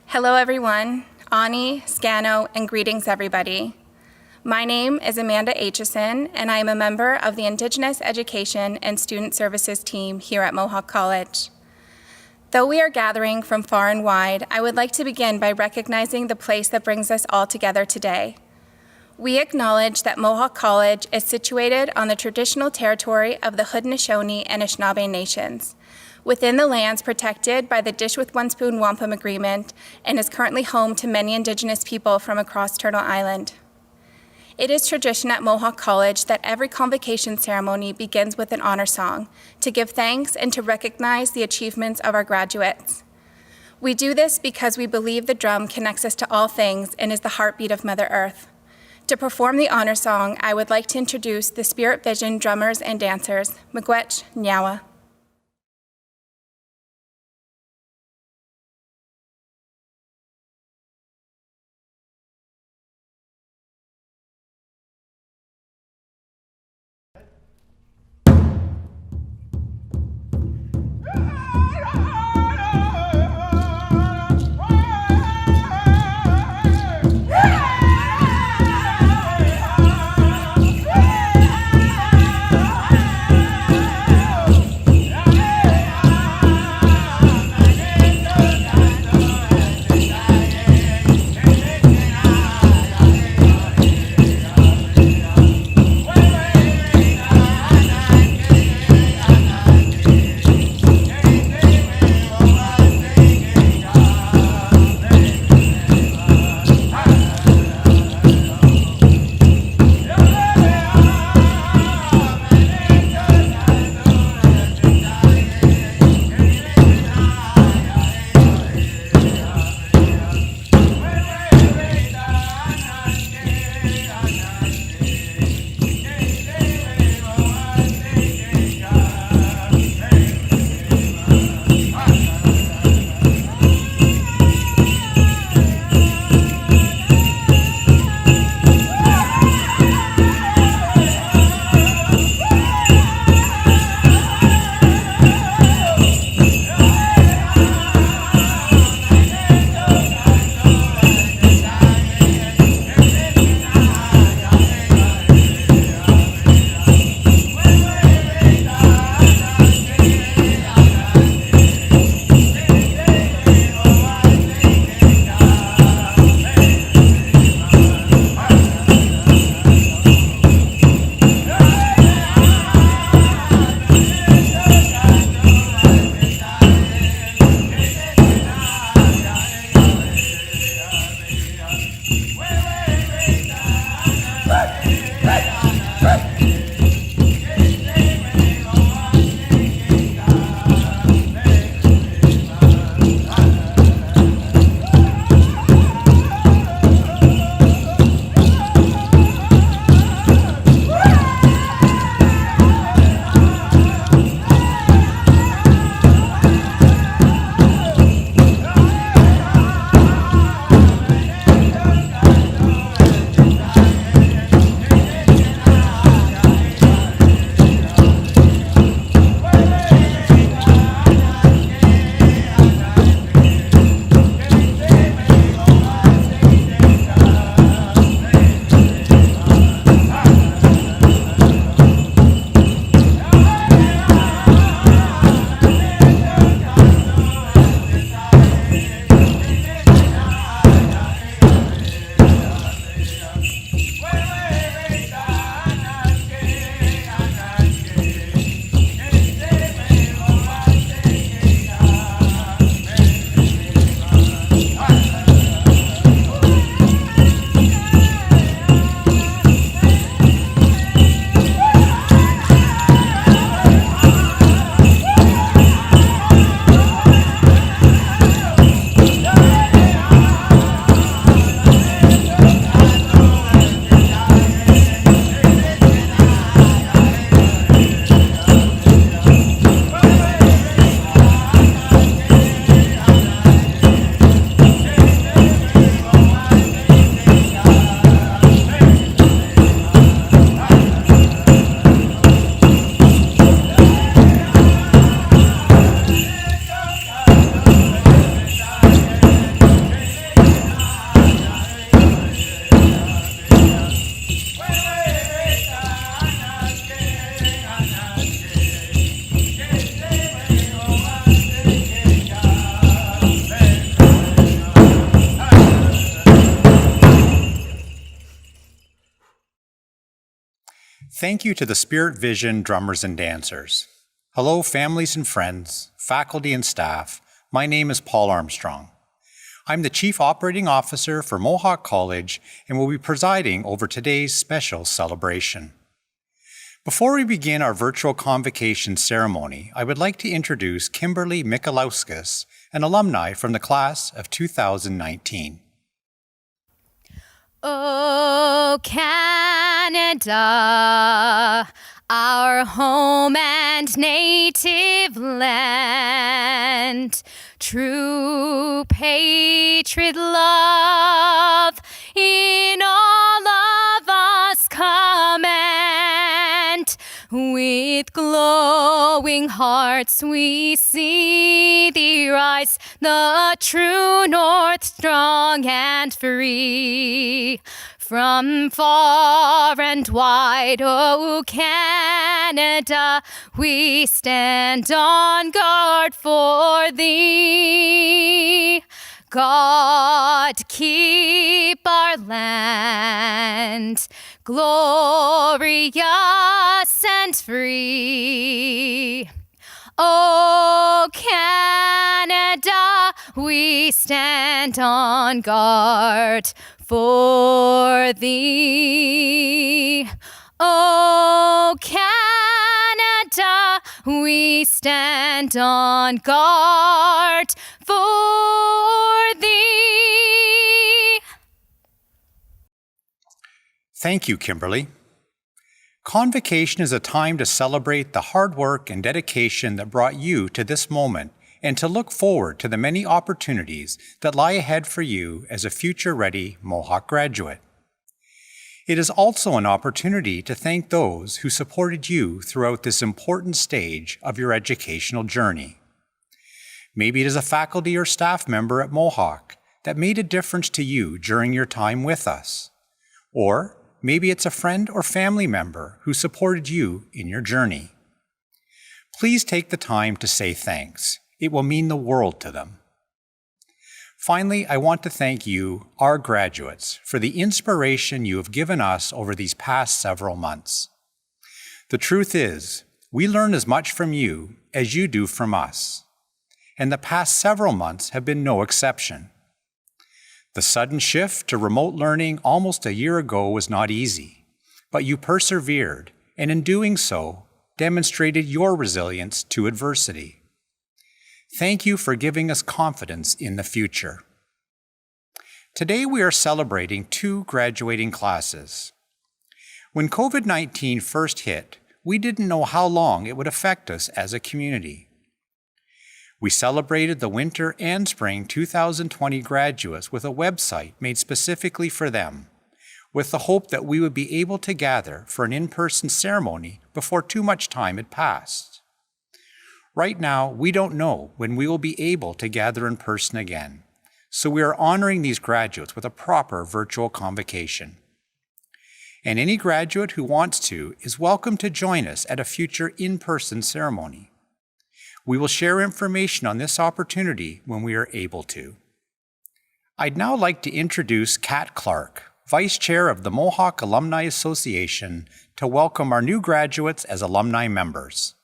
Hello everyone, Ani, Scano, and greetings everybody. My name is Amanda Aitchison, and I am a member of the Indigenous Education and Student Services team here at Mohawk College. Though we are gathering from far and wide, I would like to begin by recognizing the place that brings us all together today. We acknowledge that Mohawk College is situated on the traditional territory of the Haudenosaunee and Anishinaabe nations, within the lands protected by the Dish with One Spoon Wampum Agreement, and is currently home to many Indigenous people from across Turtle Island. It is tradition at Mohawk College that every convocation ceremony begins with an honor song to give thanks and to recognize the achievements of our graduates. We do this because we believe the drum connects us to all things and is the heartbeat of Mother Earth. To perform the honor song, I would like to introduce the Spirit Vision drummers and dancers, Miigwech Nyawa. thank you to the Spirit Vision drummers and dancers. Hello, families and friends, faculty and staff. My name is Paul Armstrong. I'm the Chief Operating Officer for Mohawk College and will be presiding over today's special celebration. Before we begin our virtual convocation ceremony, I would like to introduce Kimberly Michalauskas, an alumni from the class of 2019. Oh, Canada, our home and native land, true patriot love in all of us command. With glowing hearts we see thee rise, the true north, strong and free. From far and wide, oh Canada, we stand on guard for thee. God, keep our land glorious and free. Oh, Canada, we stand on guard for thee. Oh, Canada, we stand on guard for thee. Thank you, Kimberly. Convocation is a time to celebrate the hard work and dedication that brought you to this moment and to look forward to the many opportunities that lie ahead for you as a future-ready Mohawk graduate. It is also an opportunity to thank those who supported you throughout this important stage of your educational journey. Maybe it is a faculty or staff member at Mohawk that made a difference to you during your time with us. Or maybe it's a friend or family member who supported you in your journey. Please take the time to say thanks. It will mean the world to them. Finally, I want to thank you, our graduates, for the inspiration you have given us over these past several months. The truth is, we learn as much from you as you do from us, and the past several months have been no exception. The sudden shift to remote learning almost a year ago was not easy, but you persevered, and in doing so, demonstrated your resilience to adversity. Thank you for giving us confidence in the future. Today we are celebrating 2 graduating classes. When COVID-19 first hit, we didn't know how long it would affect us as a community. We celebrated the winter and spring 2020 graduates with a website made specifically for them, with the hope that we would be able to gather for an in-person ceremony before too much time had passed. Right now, we don't know when we will be able to gather in person again, so we are honoring these graduates with a proper virtual convocation. And any graduate who wants to is welcome to join us at a future in-person ceremony. We will share information on this opportunity when we are able to. I'd now like to introduce Kat Clark, Vice Chair of the Mohawk Alumni Association, to welcome our new graduates as alumni members.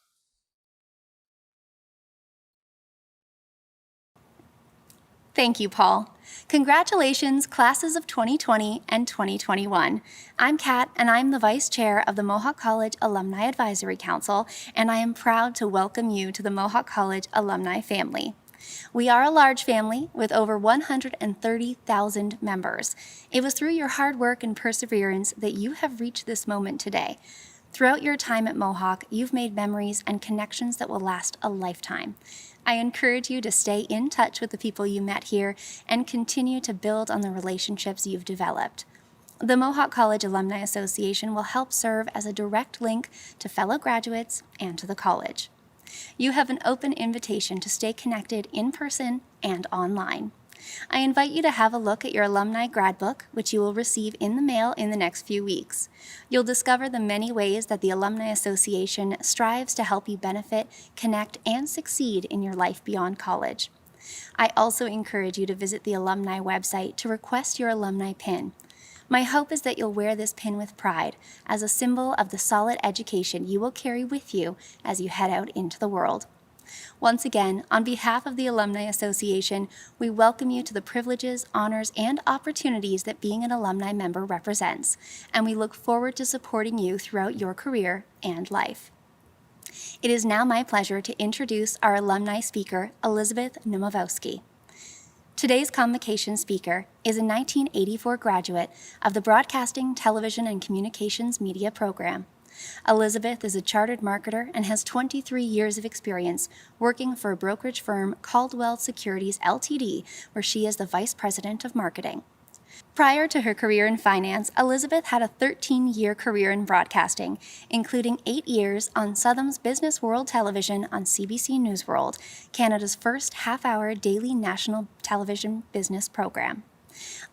Thank you, Paul. Congratulations, classes of 2020 and 2021. I'm Kat, and I'm the Vice Chair of the Mohawk College Alumni Advisory Council, and I am proud to welcome you to the Mohawk College alumni family. We are a large family with over 130,000 members. It was through your hard work and perseverance that you have reached this moment today. Throughout your time at Mohawk, you've made memories and connections that will last a lifetime. I encourage you to stay in touch with the people you met here and continue to build on the relationships you've developed. The Mohawk College Alumni Association will help serve as a direct link to fellow graduates and to the college. You have an open invitation to stay connected in person and online. I invite you to have a look at your alumni grad book, which you will receive in the mail in the next few weeks. You'll discover the many ways that the Alumni Association strives to help you benefit, connect, and succeed in your life beyond college. I also encourage you to visit the alumni website to request your alumni pin. My hope is that you'll wear this pin with pride as a symbol of the solid education you will carry with you as you head out into the world. Once again, on behalf of the Alumni Association, we welcome you to the privileges, honors, and opportunities that being an alumni member represents, and we look forward to supporting you throughout your career and life. It is now my pleasure to introduce our alumni speaker, Elizabeth Numowowski. Today's Convocation speaker is a 1984 graduate of the Broadcasting, Television, and Communications Media program. Elizabeth is a chartered marketer and has 23 years of experience working for a brokerage firm, Caldwell Securities Ltd., where she is the Vice President of Marketing. Prior to her career in finance, Elizabeth had a 13-year career in broadcasting, including 8 years on Southern's Business World Television on CBC News World, Canada's first half-hour daily national television business program.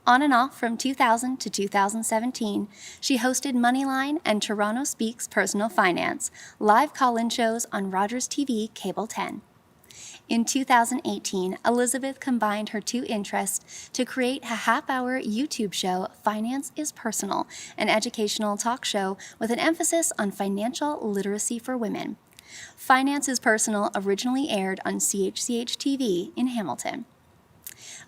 On and off from 2000 to 2017, she hosted Moneyline and Toronto Speaks Personal Finance, live call-in shows on Rogers TV Cable 10. In 2018, Elizabeth combined her two interests to create a half-hour YouTube show, Finance is Personal, an educational talk show with an emphasis on financial literacy for women. Finance is Personal originally aired on CHCH TV in Hamilton.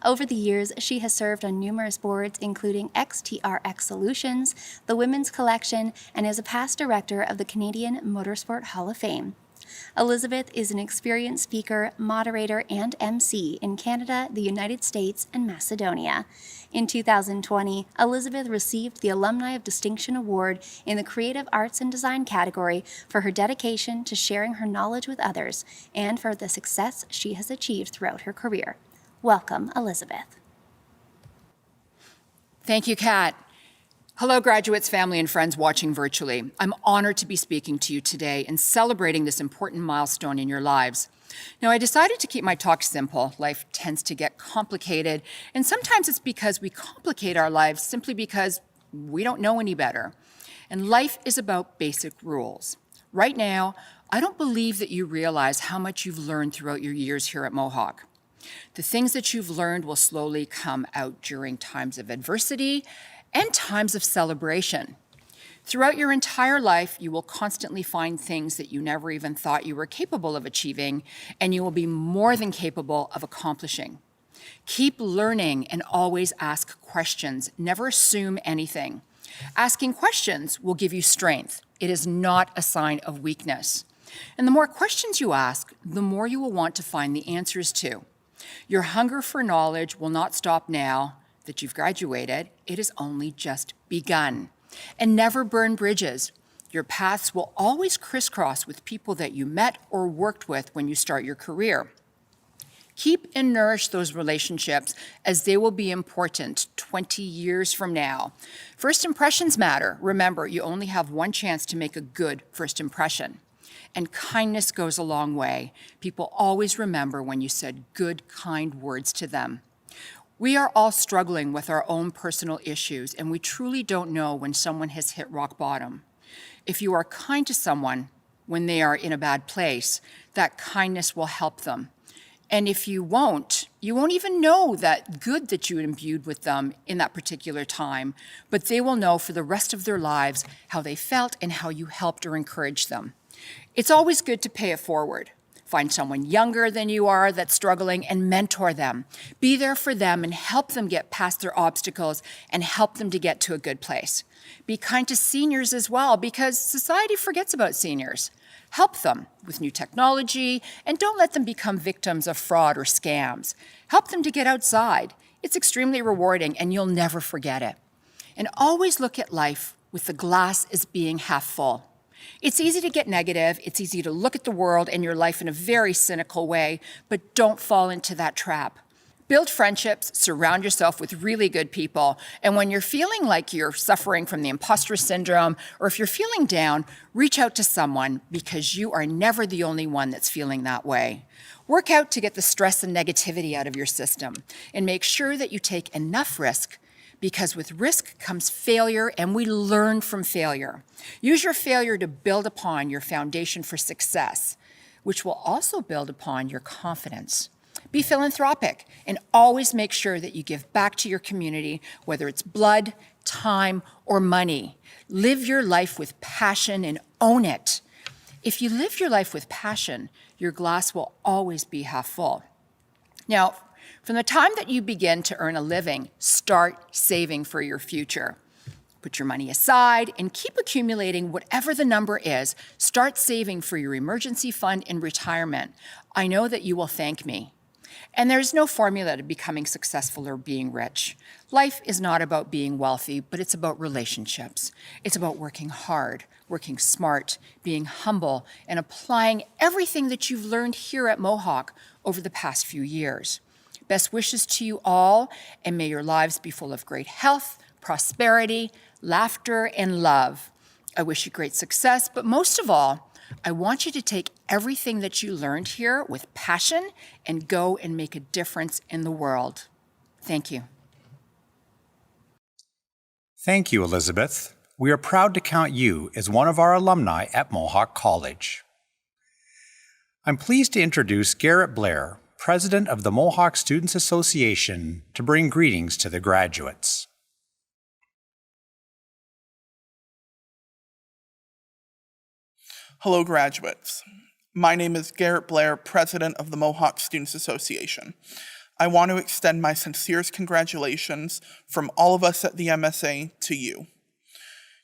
Over the years, she has served on numerous boards, including XTRX Solutions, the Women's Collection, and is a past director of the Canadian Motorsport Hall of Fame. Elizabeth is an experienced speaker, moderator, and MC in Canada, the United States, and Macedonia. In 2020, Elizabeth received the Alumni of Distinction Award in the Creative Arts and Design category for her dedication to sharing her knowledge with others and for the success she has achieved throughout her career. Welcome, Elizabeth. Thank you, Kat. Hello, graduates, family, and friends watching virtually. I'm honored to be speaking to you today and celebrating this important milestone in your lives. Now, I decided to keep my talk simple. Life tends to get complicated, and sometimes it's because we complicate our lives simply because we don't know any better. And life is about basic rules. Right now, I don't believe that you realize how much you've learned throughout your years here at Mohawk. The things that you've learned will slowly come out during times of adversity and times of celebration. Throughout your entire life, you will constantly find things that you never even thought you were capable of achieving, and you will be more than capable of accomplishing. Keep learning and always ask questions. Never assume anything. Asking questions will give you strength. It is not a sign of weakness. And the more questions you ask, the more you will want to find the answers to. Your hunger for knowledge will not stop now that you've graduated. It has only just begun. And never burn bridges. Your paths will always crisscross with people that you met or worked with when you start your career. Keep and nourish those relationships, as they will be important 20 years from now. First impressions matter. Remember, you only have one chance to make a good first impression. And kindness goes a long way. People always remember when you said good, kind words to them. We are all struggling with our own personal issues, and we truly don't know when someone has hit rock bottom. If you are kind to someone when they are in a bad place, that kindness will help them. And if you won't even know that good that you imbued with them in that particular time, but they will know for the rest of their lives how they felt and how you helped or encouraged them. It's always good to pay it forward. Find someone younger than you are that's struggling and mentor them. Be there for them and help them get past their obstacles and help them to get to a good place. Be kind to seniors as well, because society forgets about seniors. Help them with new technology, and don't let them become victims of fraud or scams. Help them to get outside. It's extremely rewarding, and you'll never forget it. And always look at life with the glass as being half full. It's easy to get negative, it's easy to look at the world and your life in a very cynical way, but don't fall into that trap. Build friendships, surround yourself with really good people, and when you're feeling like you're suffering from the imposter syndrome, or if you're feeling down, reach out to someone, because you are never the only one that's feeling that way. Work out to get the stress and negativity out of your system, and make sure that you take enough risk, because with risk comes failure, and we learn from failure. Use your failure to build upon your foundation for success, which will also build upon your confidence. Be philanthropic, and always make sure that you give back to your community, whether it's blood, time, or money. Live your life with passion and own it. If you live your life with passion, your glass will always be half full. Now, from the time that you begin to earn a living, start saving for your future. Put your money aside and keep accumulating whatever the number is. Start saving for your emergency fund and retirement. I know that you will thank me. And there's no formula to becoming successful or being rich. Life is not about being wealthy, but it's about relationships. It's about working hard, working smart, being humble, and applying everything that you've learned here at Mohawk over the past few years. Best wishes to you all, and may your lives be full of great health, prosperity, laughter, and love. I wish you great success, but most of all, I want you to take everything that you learned here with passion and go and make a difference in the world. Thank you. Thank you, Elizabeth. We are proud to count you as one of our alumni at Mohawk College. I'm pleased to introduce Garrett Blair, President of the Mohawk Students Association, to bring greetings to the graduates. Hello, graduates. My name is Garrett Blair, President of the Mohawk Students Association. I want to extend my sincerest congratulations from all of us at the MSA to you.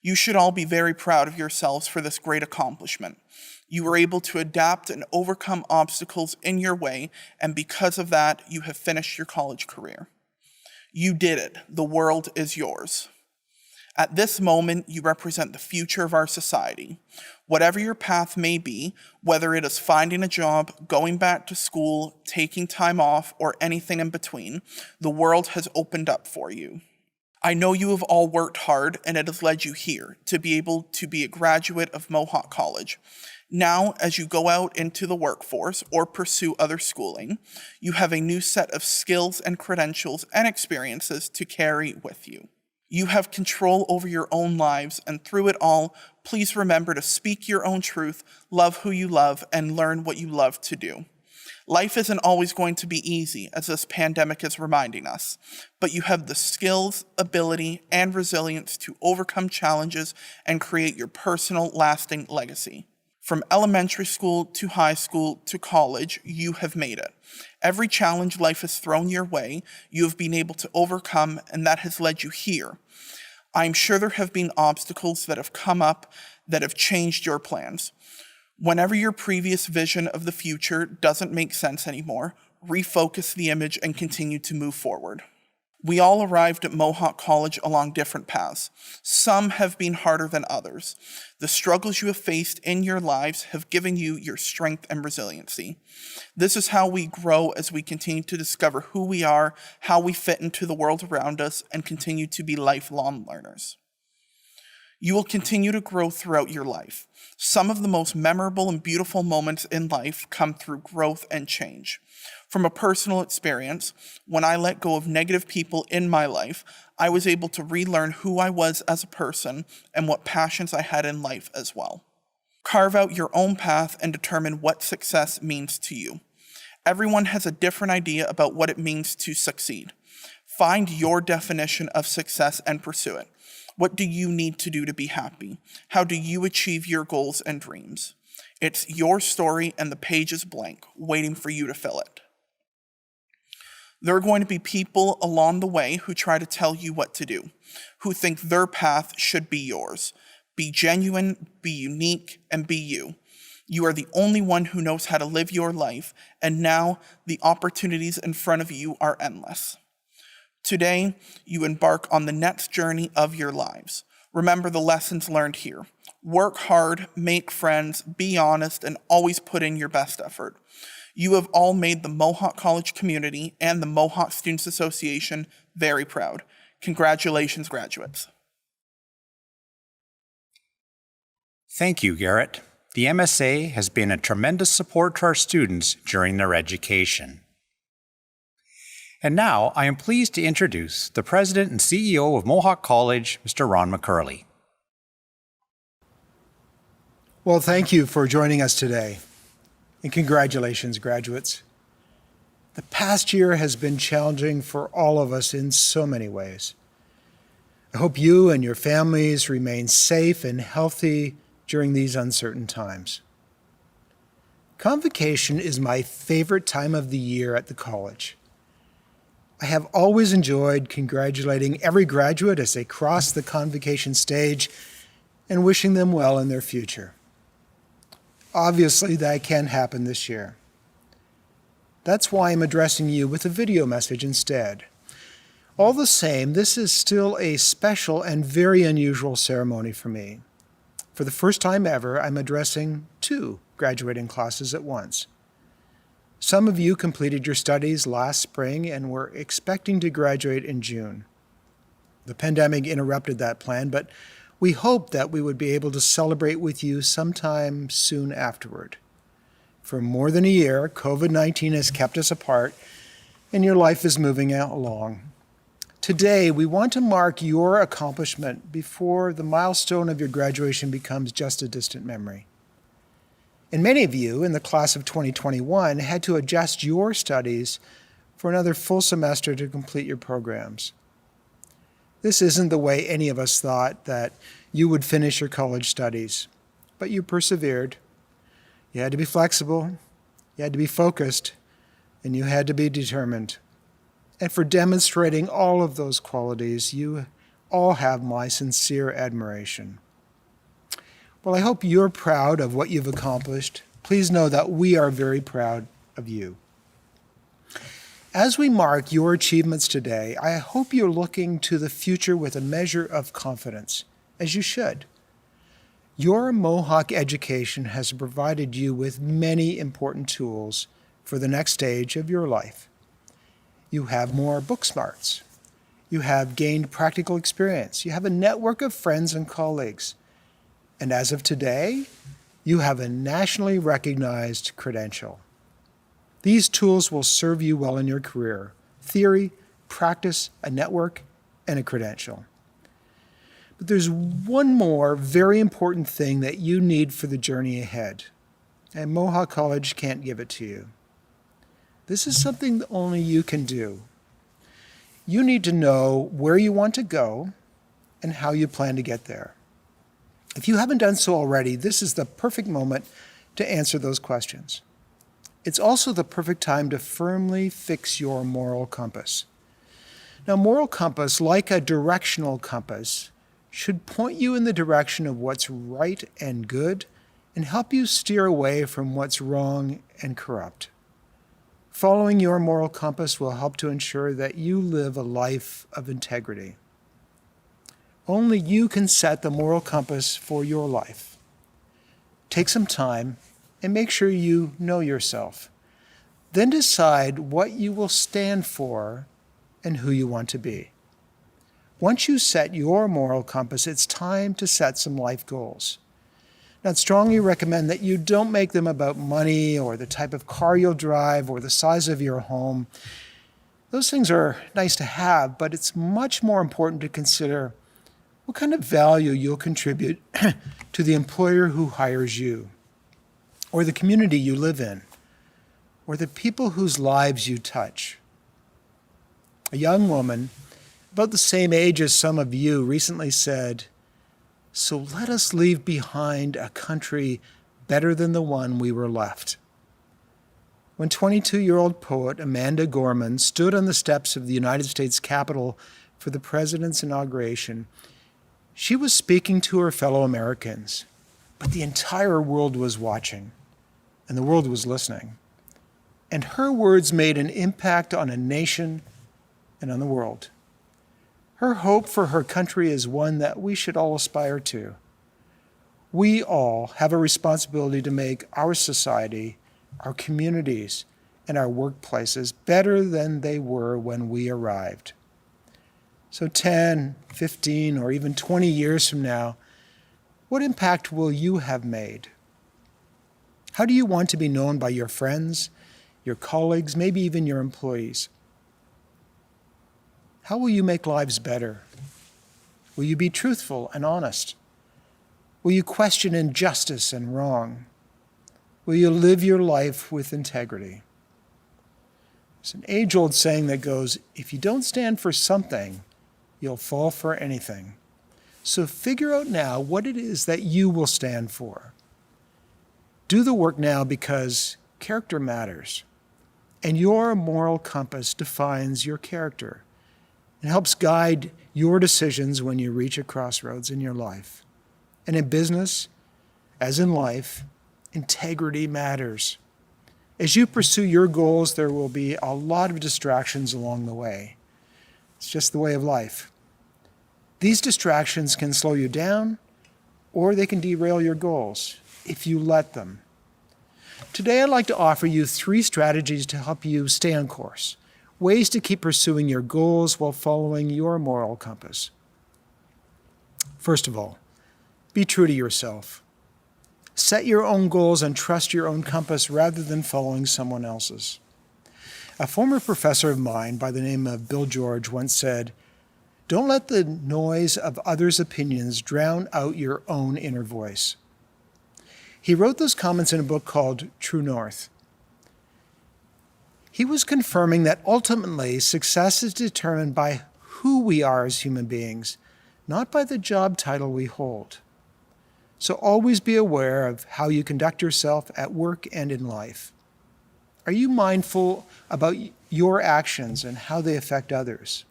You should all be very proud of yourselves for this great accomplishment. You were able to adapt and overcome obstacles in your way, and because of that, you have finished your college career. You did it. The world is yours. At this moment, you represent the future of our society. Whatever your path may be, whether it is finding a job, going back to school, taking time off, or anything in between, the world has opened up for you. I know you have all worked hard, and it has led you here to be able to be a graduate of Mohawk College. Now, as you go out into the workforce or pursue other schooling, you have a new set of skills and credentials and experiences to carry with you. You have control over your own lives, and through it all, please remember to speak your own truth, love who you love, and learn what you love to do. Life isn't always going to be easy, as this pandemic is reminding us, but you have the skills, ability, and resilience to overcome challenges and create your personal, lasting legacy. From elementary school to high school to college, you have made it. Every challenge life has thrown your way, you have been able to overcome, and that has led you here. I'm sure there have been obstacles that have come up that have changed your plans. Whenever your previous vision of the future doesn't make sense anymore, refocus the image and continue to move forward. We all arrived at Mohawk College along different paths. Some have been harder than others. The struggles you have faced in your lives have given you your strength and resiliency. This is how we grow as we continue to discover who we are, how we fit into the world around us, and continue to be lifelong learners. You will continue to grow throughout your life. Some of the most memorable and beautiful moments in life come through growth and change. From a personal experience, when I let go of negative people in my life, I was able to relearn who I was as a person and what passions I had in life as well. Carve out your own path and determine what success means to you. Everyone has a different idea about what it means to succeed. Find your definition of success and pursue it. What do you need to do to be happy? How do you achieve your goals and dreams? It's your story, and the page is blank, waiting for you to fill it. There are going to be people along the way who try to tell you what to do, who think their path should be yours. Be genuine, be unique, and be you. You are the only one who knows how to live your life, and now the opportunities in front of you are endless. Today, you embark on the next journey of your lives. Remember the lessons learned here. Work hard, make friends, be honest, and always put in your best effort. You have all made the Mohawk College community and the Mohawk Students Association very proud. Congratulations, graduates. Thank you, Garrett. The MSA has been a tremendous support to our students during their education. And now I am pleased to introduce the President and CEO of Mohawk College, Mr. Ron McCurley. Well, thank you for joining us today, and congratulations, graduates. The past year has been challenging for all of us in so many ways. I hope you and your families remain safe and healthy during these uncertain times. Convocation is my favorite time of the year at the college. I have always enjoyed congratulating every graduate as they cross the convocation stage and wishing them well in their future. Obviously, that can't happen this year. That's why I'm addressing you with a video message instead. All the same, this is still a special and very unusual ceremony for me. For the first time ever, I'm addressing 2 graduating classes at once. Some of you completed your studies last spring and were expecting to graduate in June. The pandemic interrupted that plan, but we hoped that we would be able to celebrate with you sometime soon afterward. For more than a year, COVID-19 has kept us apart, and your life is moving along. Today, we want to mark your accomplishment before the milestone of your graduation becomes just a distant memory. And many of you in the class of 2021 had to adjust your studies for another full semester to complete your programs. This isn't the way any of us thought that you would finish your college studies, but you persevered. You had to be flexible, you had to be focused, and you had to be determined. And for demonstrating all of those qualities, you all have my sincere admiration. Well, I hope you're proud of what you've accomplished. Please know that we are very proud of you. As we mark your achievements today, I hope you're looking to the future with a measure of confidence, as you should. Your Mohawk education has provided you with many important tools for the next stage of your life. You have more book smarts. You have gained practical experience. You have a network of friends and colleagues. And as of today, you have a nationally recognized credential. These tools will serve you well in your career: theory, practice, a network, and a credential. But there's one more very important thing that you need for the journey ahead, and Mohawk College can't give it to you. This is something that only you can do. You need to know where you want to go and how you plan to get there. If you haven't done so already, this is the perfect moment to answer those questions. It's also the perfect time to firmly fix your moral compass. Now, moral compass, like a directional compass, should point you in the direction of what's right and good and help you steer away from what's wrong and corrupt. Following your moral compass will help to ensure that you live a life of integrity. Only you can set the moral compass for your life. Take some time and make sure you know yourself. Then decide what you will stand for and who you want to be. Once you set your moral compass, it's time to set some life goals. Now, I'd strongly recommend that you don't make them about money or the type of car you'll drive or the size of your home. Those things are nice to have, but it's much more important to consider what kind of value you'll contribute to the employer who hires you, or the community you live in, or the people whose lives you touch. A young woman, about the same age as some of you, recently said, "So let us leave behind a country better than the one we were left." When 22-year-old poet Amanda Gorman stood on the steps of the United States Capitol for the president's inauguration, she was speaking to her fellow Americans, but the entire world was watching, and the world was listening. And her words made an impact on a nation and on the world. Her hope for her country is one that we should all aspire to. We all have a responsibility to make our society, our communities, and our workplaces better than they were when we arrived. So 10, 15, or even 20 years from now, what impact will you have made? How do you want to be known by your friends, your colleagues, maybe even your employees? How will you make lives better? Will you be truthful and honest? Will you question injustice and wrong? Will you live your life with integrity? It's an age-old saying that goes, if you don't stand for something, you'll fall for anything. So figure out now what it is that you will stand for. Do the work now because character matters, and your moral compass defines your character and helps guide your decisions when you reach a crossroads in your life. And in business, as in life, integrity matters. As you pursue your goals, there will be a lot of distractions along the way. It's just the way of life. These distractions can slow you down, or they can derail your goals if you let them. Today, I'd like to offer you 3 strategies to help you stay on course, ways to keep pursuing your goals while following your moral compass. First of all, be true to yourself. Set your own goals and trust your own compass rather than following someone else's. A former professor of mine by the name of Bill George once said, "Don't let the noise of others' opinions drown out your own inner voice." He wrote those comments in a book called True North. He was confirming that ultimately success is determined by who we are as human beings, not by the job title we hold. So always be aware of how you conduct yourself at work and in life. Are you mindful about your actions and how they affect others?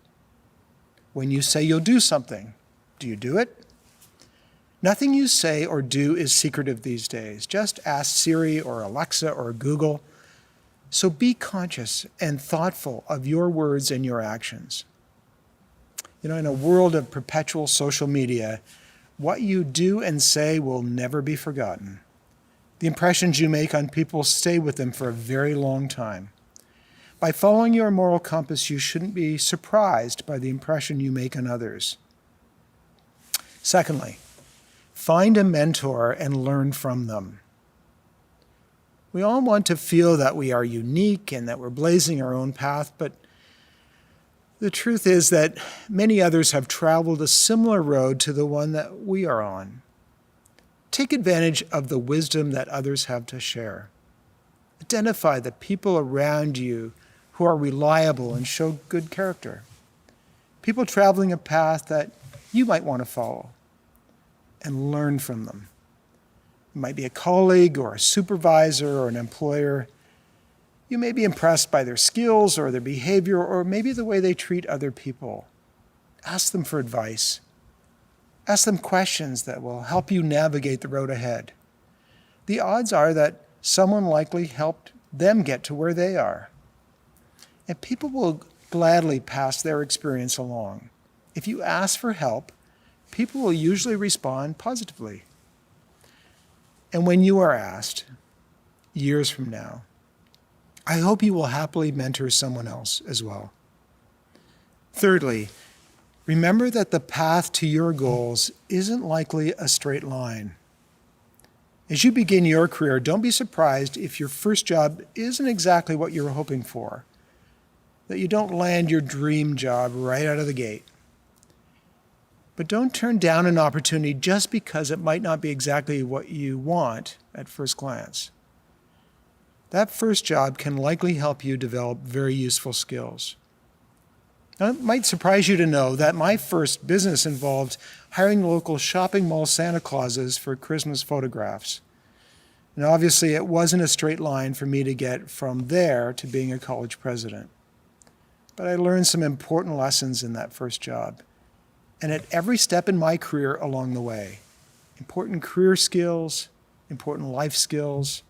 When you say you'll do something, do you do it? Nothing you say or do is secretive these days. Just ask Siri or Alexa or Google. So be conscious and thoughtful of your words and your actions. In a world of perpetual social media, what you do and say will never be forgotten. The impressions you make on people stay with them for a very long time. By following your moral compass, you shouldn't be surprised by the impression you make on others. Secondly, find a mentor and learn from them. We all want to feel that we are unique and that we're blazing our own path, but the truth is that many others have traveled a similar road to the one that we are on. Take advantage of the wisdom that others have to share. Identify the people around you who are reliable and show good character. People traveling a path that you might want to follow, and learn from them. It might be a colleague or a supervisor or an employer. You may be impressed by their skills or their behavior or maybe the way they treat other people. Ask them for advice. Ask them questions that will help you navigate the road ahead. The odds are that someone likely helped them get to where they are. And people will gladly pass their experience along. If you ask for help, people will usually respond positively. And when you are asked, years from now, I hope you will happily mentor someone else as well. Thirdly, remember that the path to your goals isn't likely a straight line. As you begin your career, don't be surprised if your first job isn't exactly what you're hoping for, that you don't land your dream job right out of the gate. But don't turn down an opportunity just because it might not be exactly what you want at first glance. That first job can likely help you develop very useful skills. Now, it might surprise you to know that my first business involved hiring local shopping mall Santa Clauses for Christmas photographs. And obviously, it wasn't a straight line for me to get from there to being a college president. But I learned some important lessons in that first job, and at every step in my career along the way. Important career skills, important life skills.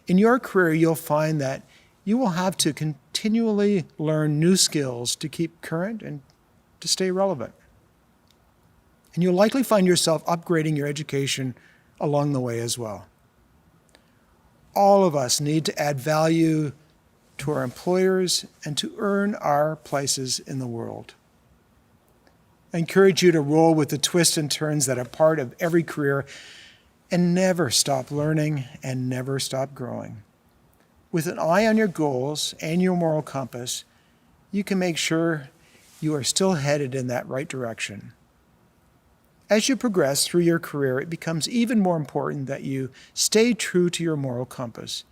In your career, you'll find that you will have to continually learn new skills to keep current and to stay relevant. And you'll likely find yourself upgrading your education along the way as well. All of us need to add value to our employers and to earn our places in the world. I encourage you to roll with the twists and turns that are part of every career and never stop learning and never stop growing. With an eye on your goals and your moral compass, you can make sure you are still headed in that right direction. As you progress through your career, it becomes even more important that you stay true to your moral compass.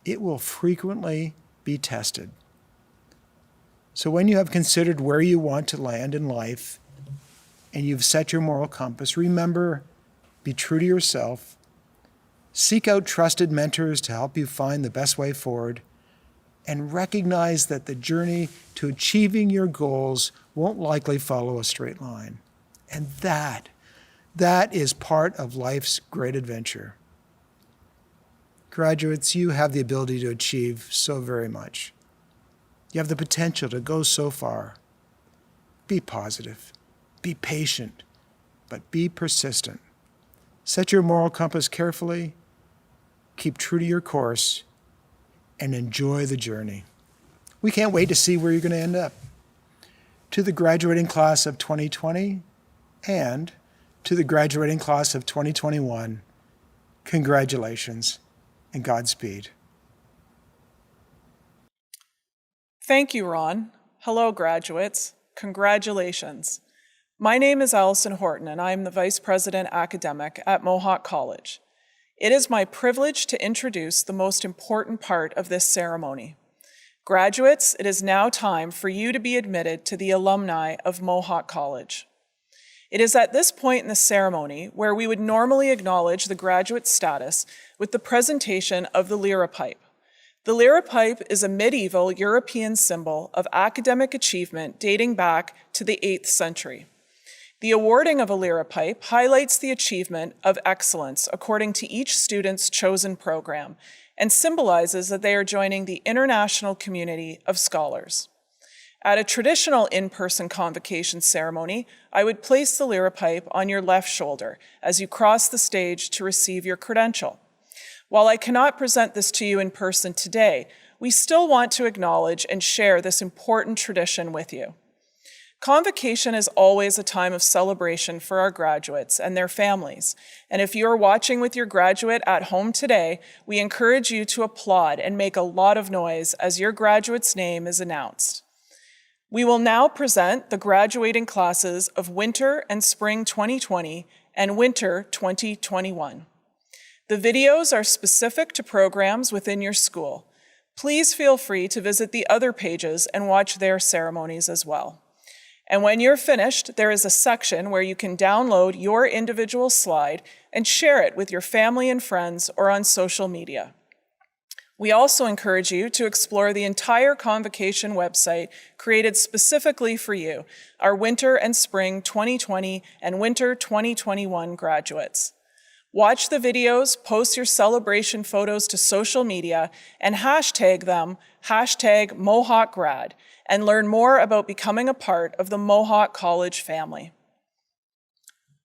It will frequently be tested. So when you have considered where you want to land in life and you've set your moral compass, remember, be true to yourself, seek out trusted mentors to help you find the best way forward, and recognize that the journey to achieving your goals won't likely follow a straight line. And that is part of life's great adventure. Graduates, you have the ability to achieve so very much. You have the potential to go so far. Be positive, be patient, but be persistent. Set your moral compass carefully, keep true to your course, and enjoy the journey. We can't wait to see where you're going to end up. To the graduating class of 2020 and to the graduating class of 2021, congratulations and Godspeed. Thank you, Ron. Hello, graduates. Congratulations. My name is Allison Horton, and I am the Vice President Academic at Mohawk College. It is my privilege to introduce the most important part of this ceremony. Graduates, it is now time for you to be admitted to the alumni of Mohawk College. It is at this point in the ceremony where we would normally acknowledge the graduate status with the presentation of the lyra pipe. The lyra pipe is a medieval European symbol of academic achievement dating back to the 8th century. The awarding of a lyra pipe highlights the achievement of excellence according to each student's chosen program and symbolizes that they are joining the international community of scholars. At a traditional in-person convocation ceremony, I would place the lyra pipe on your left shoulder as you cross the stage to receive your credential. While I cannot present this to you in person today, we still want to acknowledge and share this important tradition with you. Convocation is always a time of celebration for our graduates and their families. And if you are watching with your graduate at home today, we encourage you to applaud and make a lot of noise as your graduate's name is announced. We will now present the graduating classes of Winter and Spring 2020 and Winter 2021. The videos are specific to programs within your school. Please feel free to visit the other pages and watch their ceremonies as well. And when you're finished, there is a section where you can download your individual slide and share it with your family and friends or on social media. We also encourage you to explore the entire Convocation website created specifically for you, our Winter and Spring 2020 and Winter 2021 graduates. Watch the videos, post your celebration photos to social media, and hashtag them, #MohawkGrad, and learn more about becoming a part of the Mohawk College family.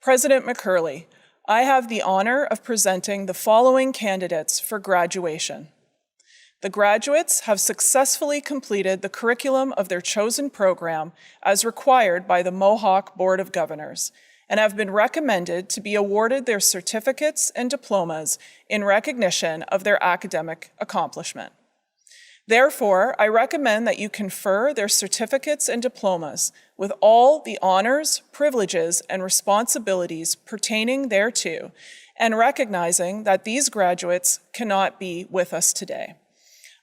President McCurley, I have the honor of presenting the following candidates for graduation. The graduates have successfully completed the curriculum of their chosen program as required by the Mohawk Board of Governors, and have been recommended to be awarded their certificates and diplomas in recognition of their academic accomplishment. Therefore, I recommend that you confer their certificates and diplomas with all the honors, privileges, and responsibilities pertaining thereto, and recognizing that these graduates cannot be with us today.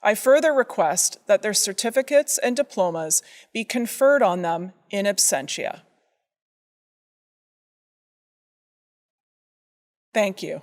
I further request that their certificates and diplomas be conferred on them in absentia. Thank you.